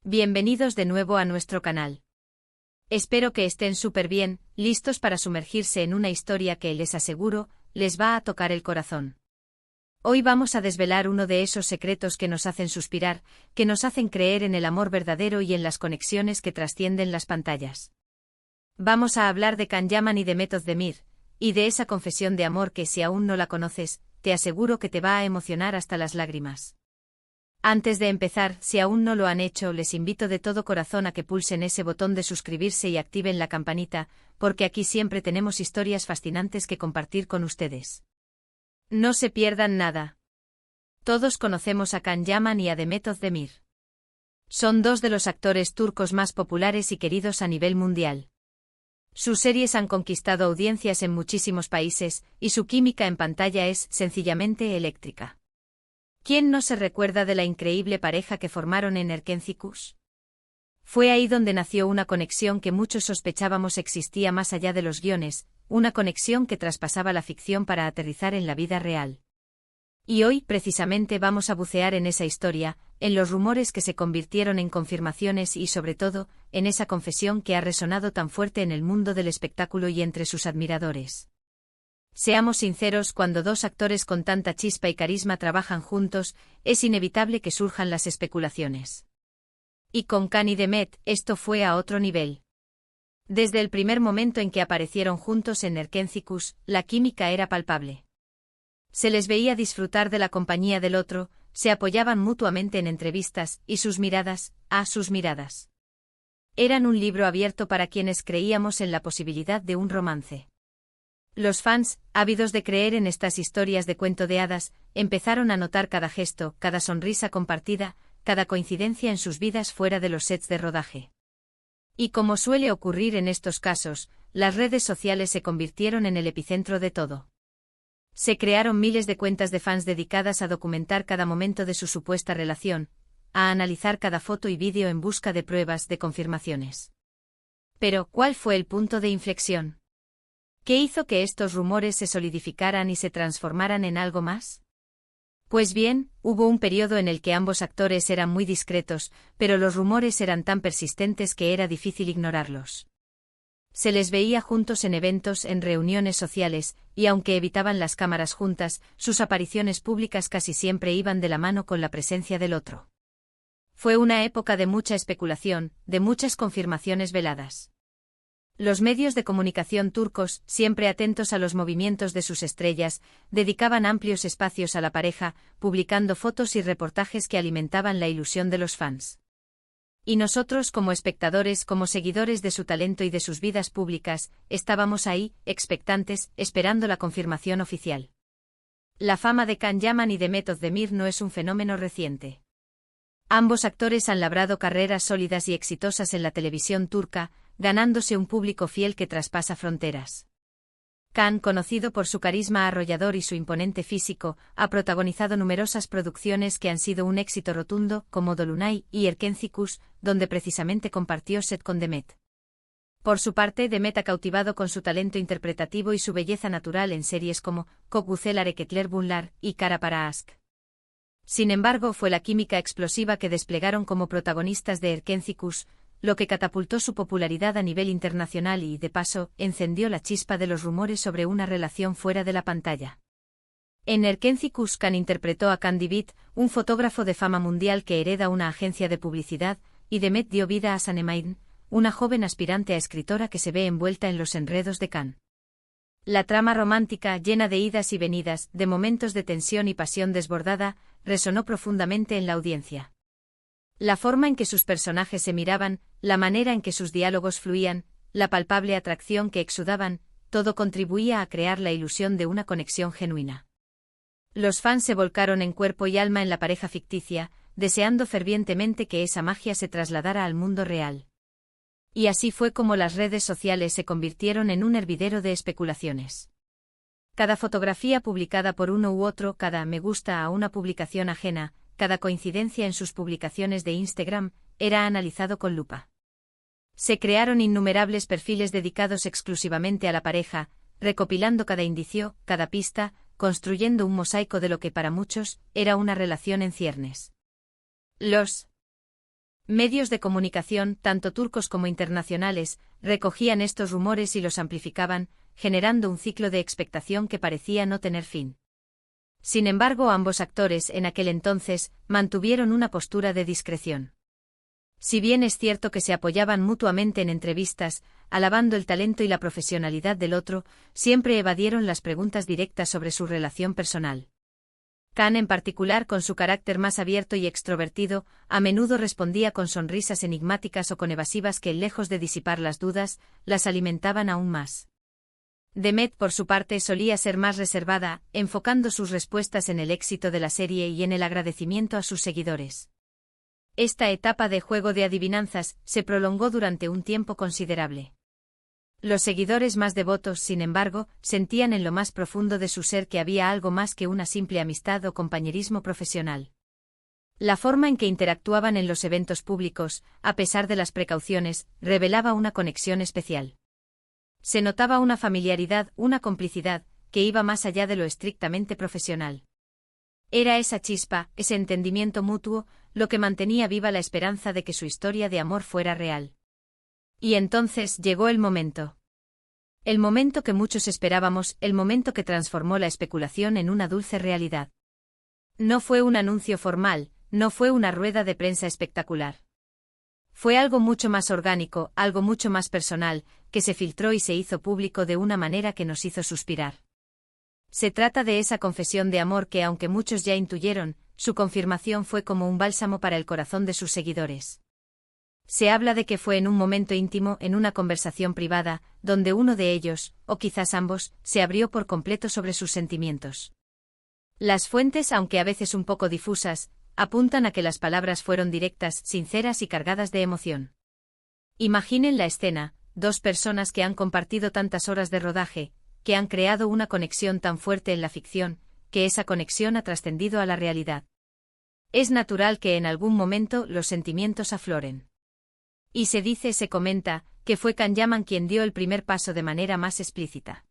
Bienvenidos de nuevo a nuestro canal. Espero que estén súper bien, listos para sumergirse en una historia que, les aseguro, les va a tocar el corazón. Hoy vamos a desvelar uno de esos secretos que nos hacen suspirar, que nos hacen creer en el amor verdadero y en las conexiones que trascienden las pantallas. Vamos a hablar de Can Yaman y de Demet Özdemir, y de esa confesión de amor que, si aún no la conoces, te aseguro que te va a emocionar hasta las lágrimas. Antes de empezar, si aún no lo han hecho, les invito de todo corazón a que pulsen ese botón de suscribirse y activen la campanita, porque aquí siempre tenemos historias fascinantes que compartir con ustedes. No se pierdan nada. Todos conocemos a Can Yaman y a Demet Özdemir. Son dos de los actores turcos más populares y queridos a nivel mundial. Sus series han conquistado audiencias en muchísimos países, y su química en pantalla es, sencillamente, eléctrica. ¿Quién no se recuerda de la increíble pareja que formaron en Erkenci? Fue ahí donde nació una conexión que muchos sospechábamos existía más allá de los guiones, una conexión que traspasaba la ficción para aterrizar en la vida real. Y hoy, precisamente, vamos a bucear en esa historia, en los rumores que se convirtieron en confirmaciones y, sobre todo, en esa confesión que ha resonado tan fuerte en el mundo del espectáculo y entre sus admiradores. Seamos sinceros, cuando dos actores con tanta chispa y carisma trabajan juntos, es inevitable que surjan las especulaciones. Y con Can y Demet, esto fue a otro nivel. Desde el primer momento en que aparecieron juntos en Erkenci, la química era palpable. Se les veía disfrutar de la compañía del otro, se apoyaban mutuamente en entrevistas, y sus miradas, sus miradas, eran un libro abierto para quienes creíamos en la posibilidad de un romance. Los fans, ávidos de creer en estas historias de cuento de hadas, empezaron a notar cada gesto, cada sonrisa compartida, cada coincidencia en sus vidas fuera de los sets de rodaje. Y como suele ocurrir en estos casos, las redes sociales se convirtieron en el epicentro de todo. Se crearon miles de cuentas de fans dedicadas a documentar cada momento de su supuesta relación, a analizar cada foto y vídeo en busca de pruebas, de confirmaciones. Pero, ¿cuál fue el punto de inflexión? ¿Qué hizo que estos rumores se solidificaran y se transformaran en algo más? Pues bien, hubo un periodo en el que ambos actores eran muy discretos, pero los rumores eran tan persistentes que era difícil ignorarlos. Se les veía juntos en eventos, en reuniones sociales, y aunque evitaban las cámaras juntas, sus apariciones públicas casi siempre iban de la mano con la presencia del otro. Fue una época de mucha especulación, de muchas confirmaciones veladas. Los medios de comunicación turcos, siempre atentos a los movimientos de sus estrellas, dedicaban amplios espacios a la pareja, publicando fotos y reportajes que alimentaban la ilusión de los fans. Y nosotros, como espectadores, como seguidores de su talento y de sus vidas públicas, estábamos ahí, expectantes, esperando la confirmación oficial. La fama de Can Yaman y Demet Özdemir no es un fenómeno reciente. Ambos actores han labrado carreras sólidas y exitosas en la televisión turca, ganándose un público fiel que traspasa fronteras. Can, conocido por su carisma arrollador y su imponente físico, ha protagonizado numerosas producciones que han sido un éxito rotundo, como Dolunay y Erkenci, donde precisamente compartió set con Demet. Por su parte, Demet ha cautivado con su talento interpretativo y su belleza natural en series como Çok Güzel Hareketler Bunlar y Kara Para Aşk. Sin embargo, fue la química explosiva que desplegaron como protagonistas de Erkenci, lo que catapultó su popularidad a nivel internacional y, de paso, encendió la chispa de los rumores sobre una relación fuera de la pantalla. En Erkenci, Can interpretó a Can Divit, un fotógrafo de fama mundial que hereda una agencia de publicidad, y Demet dio vida a Sanem, una joven aspirante a escritora que se ve envuelta en los enredos de Can. La trama romántica, llena de idas y venidas, de momentos de tensión y pasión desbordada, resonó profundamente en la audiencia. La forma en que sus personajes se miraban, la manera en que sus diálogos fluían, la palpable atracción que exudaban, todo contribuía a crear la ilusión de una conexión genuina. Los fans se volcaron en cuerpo y alma en la pareja ficticia, deseando fervientemente que esa magia se trasladara al mundo real. Y así fue como las redes sociales se convirtieron en un hervidero de especulaciones. Cada fotografía publicada por uno u otro, cada me gusta a una publicación ajena, cada coincidencia en sus publicaciones de Instagram, era analizado con lupa. Se crearon innumerables perfiles dedicados exclusivamente a la pareja, recopilando cada indicio, cada pista, construyendo un mosaico de lo que para muchos era una relación en ciernes. Los Medios de comunicación, tanto turcos como internacionales, recogían estos rumores y los amplificaban, generando un ciclo de expectación que parecía no tener fin. Sin embargo, ambos actores en aquel entonces mantuvieron una postura de discreción. Si bien es cierto que se apoyaban mutuamente en entrevistas, alabando el talento y la profesionalidad del otro, siempre evadieron las preguntas directas sobre su relación personal. Can, en particular, con su carácter más abierto y extrovertido, a menudo respondía con sonrisas enigmáticas o con evasivas que, lejos de disipar las dudas, las alimentaban aún más. Demet, por su parte, solía ser más reservada, enfocando sus respuestas en el éxito de la serie y en el agradecimiento a sus seguidores. Esta etapa de juego de adivinanzas se prolongó durante un tiempo considerable. Los seguidores más devotos, sin embargo, sentían en lo más profundo de su ser que había algo más que una simple amistad o compañerismo profesional. La forma en que interactuaban en los eventos públicos, a pesar de las precauciones, revelaba una conexión especial. Se notaba una familiaridad, una complicidad, que iba más allá de lo estrictamente profesional. Era esa chispa, ese entendimiento mutuo, lo que mantenía viva la esperanza de que su historia de amor fuera real. Y entonces llegó el momento. El momento que muchos esperábamos, el momento que transformó la especulación en una dulce realidad. No fue un anuncio formal, no fue una rueda de prensa espectacular. Fue algo mucho más orgánico, algo mucho más personal, que se filtró y se hizo público de una manera que nos hizo suspirar. Se trata de esa confesión de amor que, aunque muchos ya intuyeron, su confirmación fue como un bálsamo para el corazón de sus seguidores. Se habla de que fue en un momento íntimo, en una conversación privada, donde uno de ellos, o quizás ambos, se abrió por completo sobre sus sentimientos. Las fuentes, aunque a veces un poco difusas, apuntan a que las palabras fueron directas, sinceras y cargadas de emoción. Imaginen la escena: dos personas que han compartido tantas horas de rodaje, que han creado una conexión tan fuerte en la ficción, que esa conexión ha trascendido a la realidad. Es natural que en algún momento los sentimientos afloren. Y se comenta, que fue Can Yaman quien dio el primer paso de manera más explícita.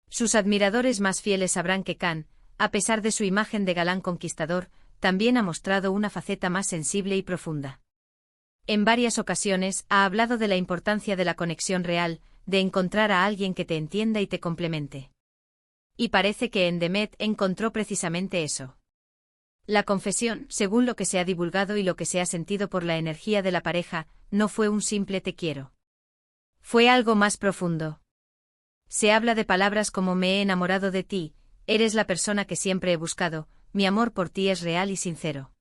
Sus admiradores más fieles sabrán que Can, a pesar de su imagen de galán conquistador, también ha mostrado una faceta más sensible y profunda. En varias ocasiones ha hablado de la importancia de la conexión real, de encontrar a alguien que te entienda y te complemente. Y parece que en Demet encontró precisamente eso. La confesión, según lo que se ha divulgado y lo que se ha sentido por la energía de la pareja, no fue un simple te quiero. Fue algo más profundo. Se habla de palabras como me he enamorado de ti, eres la persona que siempre he buscado, mi amor por ti es real y sincero.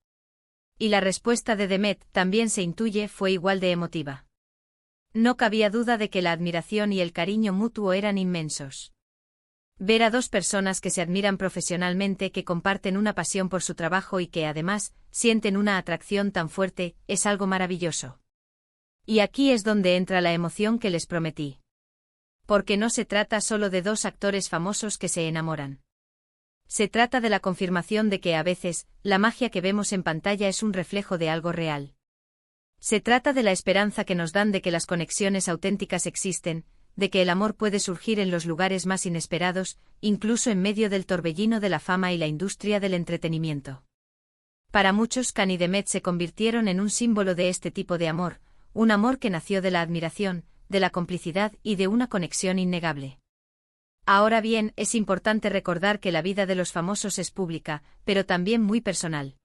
Y la respuesta de Demet, también se intuye, fue igual de emotiva. No cabía duda de que la admiración y el cariño mutuo eran inmensos. Ver a dos personas que se admiran profesionalmente, que comparten una pasión por su trabajo y que además sienten una atracción tan fuerte, es algo maravilloso. Y aquí es donde entra la emoción que les prometí. Porque no se trata solo de dos actores famosos que se enamoran. Se trata de la confirmación de que a veces, la magia que vemos en pantalla es un reflejo de algo real. Se trata de la esperanza que nos dan de que las conexiones auténticas existen, de que el amor puede surgir en los lugares más inesperados, incluso en medio del torbellino de la fama y la industria del entretenimiento. Para muchos, Can y Demet se convirtieron en un símbolo de este tipo de amor, un amor que nació de la admiración, de la complicidad y de una conexión innegable. Ahora bien, es importante recordar que la vida de los famosos es pública, pero también muy personal.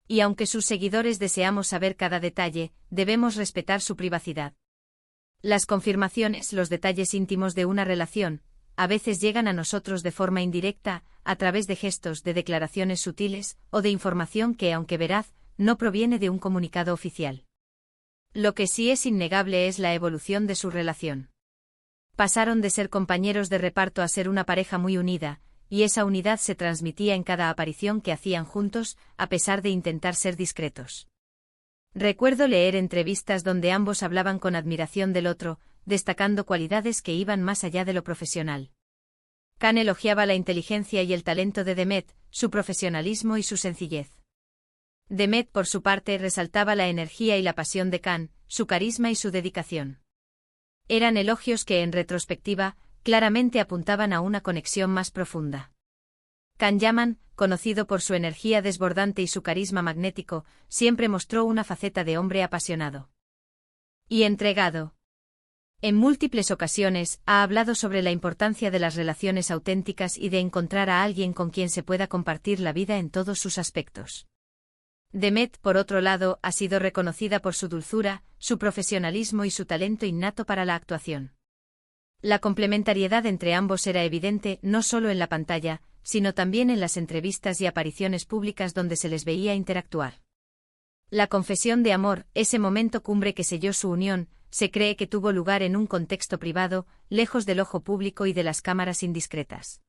Y aunque sus seguidores deseamos saber cada detalle, debemos respetar su privacidad. Las confirmaciones, los detalles íntimos de una relación, a veces llegan a nosotros de forma indirecta, a través de gestos, de declaraciones sutiles, o de información que, aunque veraz, no proviene de un comunicado oficial. Lo que sí es innegable es la evolución de su relación. Pasaron de ser compañeros de reparto a ser una pareja muy unida, y esa unidad se transmitía en cada aparición que hacían juntos, a pesar de intentar ser discretos. Recuerdo leer entrevistas donde ambos hablaban con admiración del otro, destacando cualidades que iban más allá de lo profesional. Can elogiaba la inteligencia y el talento de Demet, su profesionalismo y su sencillez. Demet, por su parte, resaltaba la energía y la pasión de Can, su carisma y su dedicación. Eran elogios que, en retrospectiva, claramente apuntaban a una conexión más profunda. Can Yaman, conocido por su energía desbordante y su carisma magnético, siempre mostró una faceta de hombre apasionado y entregado. En múltiples ocasiones, ha hablado sobre la importancia de las relaciones auténticas y de encontrar a alguien con quien se pueda compartir la vida en todos sus aspectos. Demet, por otro lado, ha sido reconocida por su dulzura, su profesionalismo y su talento innato para la actuación. La complementariedad entre ambos era evidente no solo en la pantalla, sino también en las entrevistas y apariciones públicas donde se les veía interactuar. La confesión de amor, ese momento cumbre que selló su unión, se cree que tuvo lugar en un contexto privado, lejos del ojo público y de las cámaras indiscretas.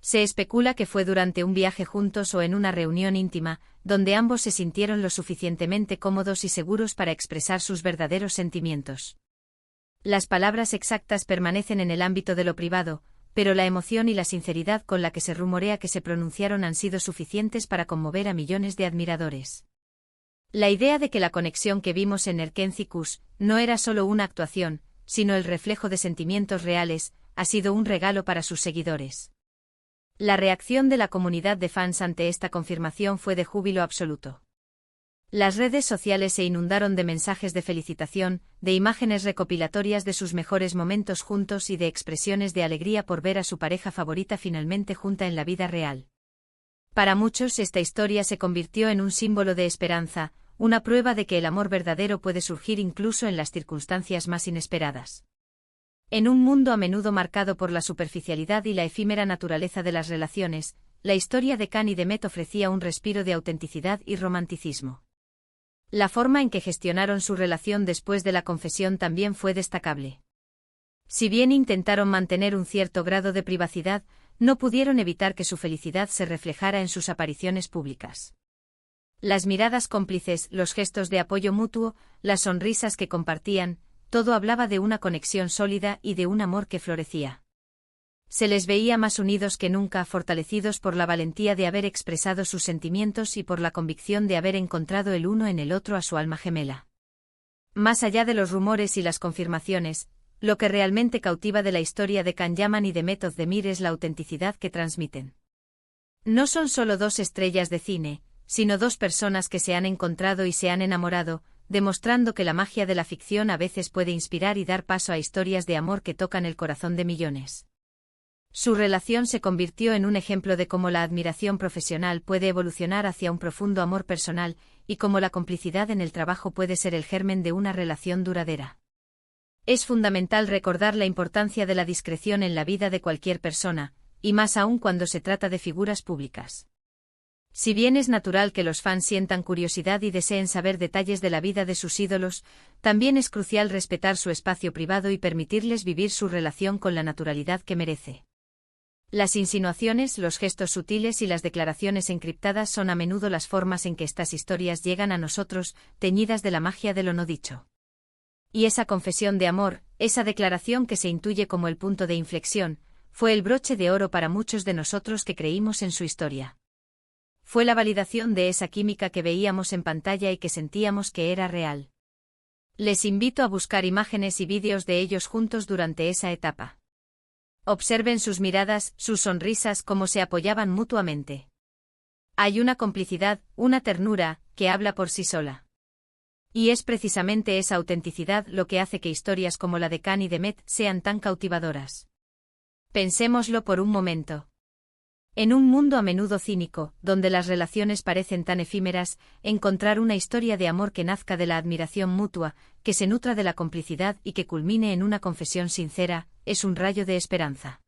Se especula que fue durante un viaje juntos o en una reunión íntima, donde ambos se sintieron lo suficientemente cómodos y seguros para expresar sus verdaderos sentimientos. Las palabras exactas permanecen en el ámbito de lo privado, pero la emoción y la sinceridad con la que se rumorea que se pronunciaron han sido suficientes para conmover a millones de admiradores. La idea de que la conexión que vimos en Erkenci-Kuş no era solo una actuación, sino el reflejo de sentimientos reales, ha sido un regalo para sus seguidores. La reacción de la comunidad de fans ante esta confirmación fue de júbilo absoluto. Las redes sociales se inundaron de mensajes de felicitación, de imágenes recopilatorias de sus mejores momentos juntos y de expresiones de alegría por ver a su pareja favorita finalmente junta en la vida real. Para muchos esta historia se convirtió en un símbolo de esperanza, una prueba de que el amor verdadero puede surgir incluso en las circunstancias más inesperadas. En un mundo a menudo marcado por la superficialidad y la efímera naturaleza de las relaciones, la historia de Can y Demet ofrecía un respiro de autenticidad y romanticismo. La forma en que gestionaron su relación después de la confesión también fue destacable. Si bien intentaron mantener un cierto grado de privacidad, no pudieron evitar que su felicidad se reflejara en sus apariciones públicas. Las miradas cómplices, los gestos de apoyo mutuo, las sonrisas que compartían, todo hablaba de una conexión sólida y de un amor que florecía. Se les veía más unidos que nunca, fortalecidos por la valentía de haber expresado sus sentimientos y por la convicción de haber encontrado el uno en el otro a su alma gemela. Más allá de los rumores y las confirmaciones, lo que realmente cautiva de la historia de Can Yaman y Demet Özdemir es la autenticidad que transmiten. No son solo dos estrellas de cine, sino dos personas que se han encontrado y se han enamorado, demostrando que la magia de la ficción a veces puede inspirar y dar paso a historias de amor que tocan el corazón de millones. Su relación se convirtió en un ejemplo de cómo la admiración profesional puede evolucionar hacia un profundo amor personal, y cómo la complicidad en el trabajo puede ser el germen de una relación duradera. Es fundamental recordar la importancia de la discreción en la vida de cualquier persona, y más aún cuando se trata de figuras públicas. Si bien es natural que los fans sientan curiosidad y deseen saber detalles de la vida de sus ídolos, también es crucial respetar su espacio privado y permitirles vivir su relación con la naturalidad que merece. Las insinuaciones, los gestos sutiles y las declaraciones encriptadas son a menudo las formas en que estas historias llegan a nosotros, teñidas de la magia de lo no dicho. Y esa confesión de amor, esa declaración que se intuye como el punto de inflexión, fue el broche de oro para muchos de nosotros que creímos en su historia. Fue la validación de esa química que veíamos en pantalla y que sentíamos que era real. Les invito a buscar imágenes y vídeos de ellos juntos durante esa etapa. Observen sus miradas, sus sonrisas, cómo se apoyaban mutuamente. Hay una complicidad, una ternura, que habla por sí sola. Y es precisamente esa autenticidad lo que hace que historias como la de Can y Demet sean tan cautivadoras. Pensémoslo por un momento. En un mundo a menudo cínico, donde las relaciones parecen tan efímeras, encontrar una historia de amor que nazca de la admiración mutua, que se nutra de la complicidad y que culmine en una confesión sincera, es un rayo de esperanza.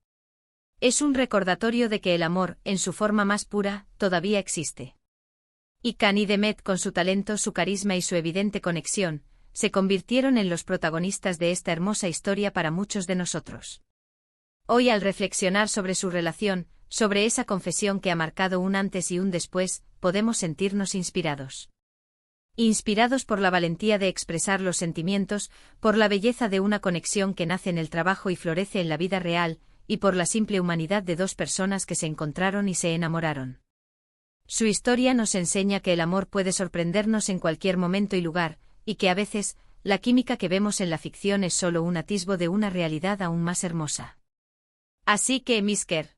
Es un recordatorio de que el amor, en su forma más pura, todavía existe. Y Can y Demet, con su talento, su carisma y su evidente conexión, se convirtieron en los protagonistas de esta hermosa historia para muchos de nosotros. Hoy, al reflexionar sobre su relación, sobre esa confesión que ha marcado un antes y un después, podemos sentirnos inspirados. Inspirados por la valentía de expresar los sentimientos, por la belleza de una conexión que nace en el trabajo y florece en la vida real, y por la simple humanidad de dos personas que se encontraron y se enamoraron. Su historia nos enseña que el amor puede sorprendernos en cualquier momento y lugar, y que a veces, la química que vemos en la ficción es solo un atisbo de una realidad aún más hermosa. Así que, Misker,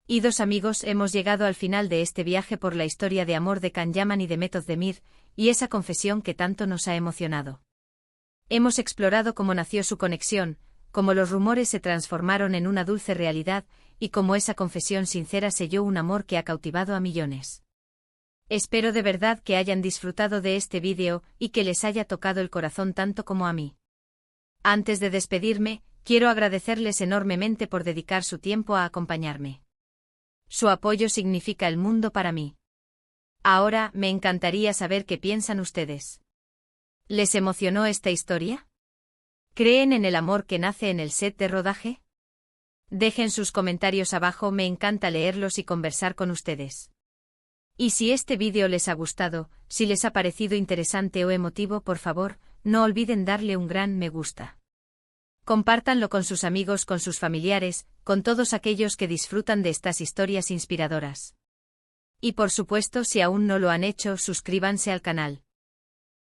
Y dos amigos, hemos llegado al final de este viaje por la historia de amor de Can Yaman y de Method Demir, y esa confesión que tanto nos ha emocionado. Hemos explorado cómo nació su conexión, cómo los rumores se transformaron en una dulce realidad, y cómo esa confesión sincera selló un amor que ha cautivado a millones. Espero de verdad que hayan disfrutado de este vídeo, y que les haya tocado el corazón tanto como a mí. Antes de despedirme, quiero agradecerles enormemente por dedicar su tiempo a acompañarme. Su apoyo significa el mundo para mí. Ahora, me encantaría saber qué piensan ustedes. ¿Les emocionó esta historia? ¿Creen en el amor que nace en el set de rodaje? Dejen sus comentarios abajo, me encanta leerlos y conversar con ustedes. Y si este vídeo les ha gustado, si les ha parecido interesante o emotivo, por favor, no olviden darle un gran me gusta. Compártanlo con sus amigos, con sus familiares, con todos aquellos que disfrutan de estas historias inspiradoras. Y por supuesto, si aún no lo han hecho, suscríbanse al canal.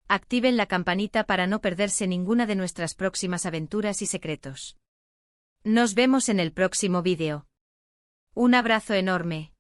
Activen la campanita para no perderse ninguna de nuestras próximas aventuras y secretos. Nos vemos en el próximo vídeo. Un abrazo enorme.